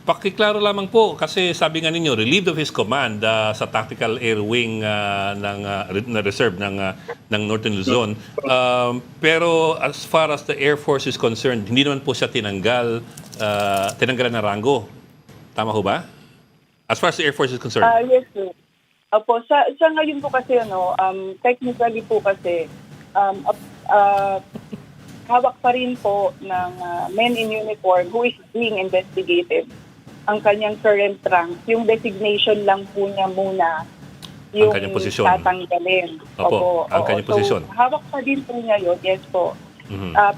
Pakiklaro lamang po kasi sabi nga ninyo relieved of his command sa Tactical Air Wing na reserve ng Northern Luzon. Pero as far as the Air Force is concerned, hindi naman po siya tinanggalan ng rango. Tama ho ba? As far as the Air Force is concerned. Yes, sir. Opo, sa ngayon po kasi technically po kasi hawak pa rin po ng men in uniform who is being investigated ang kanyang current rank. Yung designation lang po niya muna yung kanyang posisyon. tatanggalin. Opo, ang kanyang posisyon. So, hawak pa din po niya yun, yes po.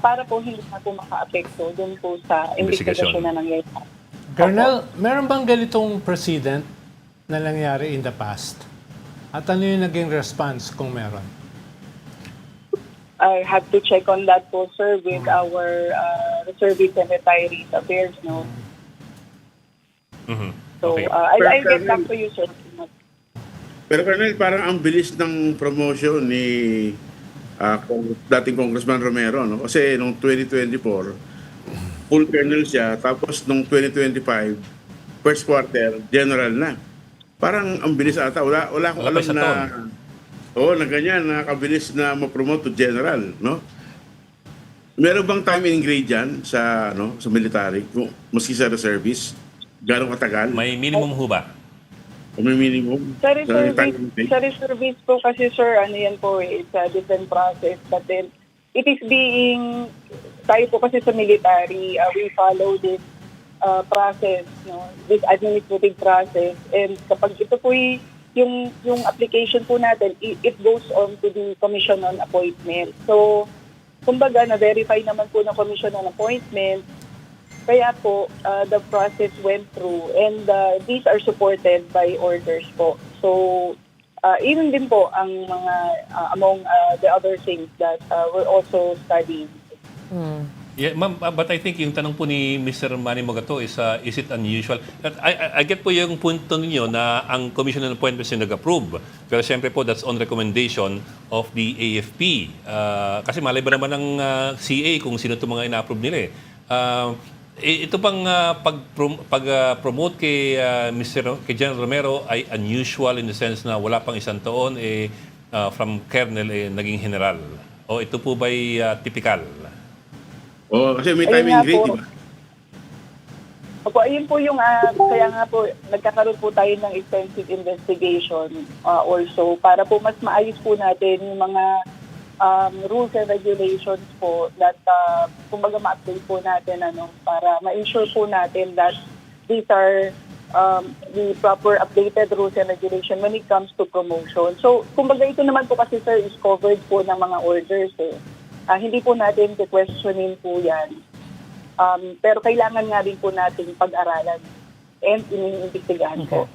Para po hindi na po maka-apekto dun po sa investigasyon na nangyayari. Colonel, meron bang ganitong precedent na nangyari in the past? At ano yung naging response kung meron? I have to check on that po, sir, with our reservists and retirees affairs, no? So, Okay. I'll get back to you, sir. Pero Colonel, parang ang bilis ng promotion ni dating Congressman Romero, no? Kasi noong 2024, full colonel siya, tapos noong 2025, first quarter, general na. Parang ang bilis ata. Wala akong Wala pa alam sa na... taon. Oo, na ganyan, nakabilis na ma-promote to general, no? Meron bang time and grade dyan sa, sa military, maski sa reservice? Gano'ng katagal? May minimum ho ba? O may minimum? Sa reservice po kasi, sir, ano yan po, it's a different process. But then, it is being, tayo po kasi sa military, we follow this process, no? This administrative process. And kapag ito po yung application po natin, it goes on to the commission on appointment. So, kumbaga, na-verify naman po ng commission on appointment. Kaya po, the process went through and these are supported by orders po. So, yun din po ang mga among the other things that we're also studying. Yeah, ma'am, but I think yung tanong po ni Mr. Manny Mogato is it unusual? I get po yung punto ninyo na ang Commission on Appointments yung nag-approve. Pero siyempre po, that's on recommendation of the AFP. Kasi malay ba naman ng CA kung sino itong mga ina-approve nila eh. Ito pang pag-promote kay General Romero ay unusual in the sense na wala pang isang taon from colonel naging general. O ito po ba'y typical? Oo, kasi may time and grade, di ba? Opo, ayun po yung, kaya nga po, nagkakaroon po tayo ng extensive investigation also para po mas maayos po natin yung mga rules and regulations po that, kumbaga ma-update po natin, para ma-ensure po natin that these are the proper updated rules and regulation when it comes to promotion. So, kumbaga ito naman po kasi, sir, is covered po ng mga orders eh. Hindi po natin questionin po yan. Pero kailangan nga rin po natin pag-aralan and iniimbestigahan po.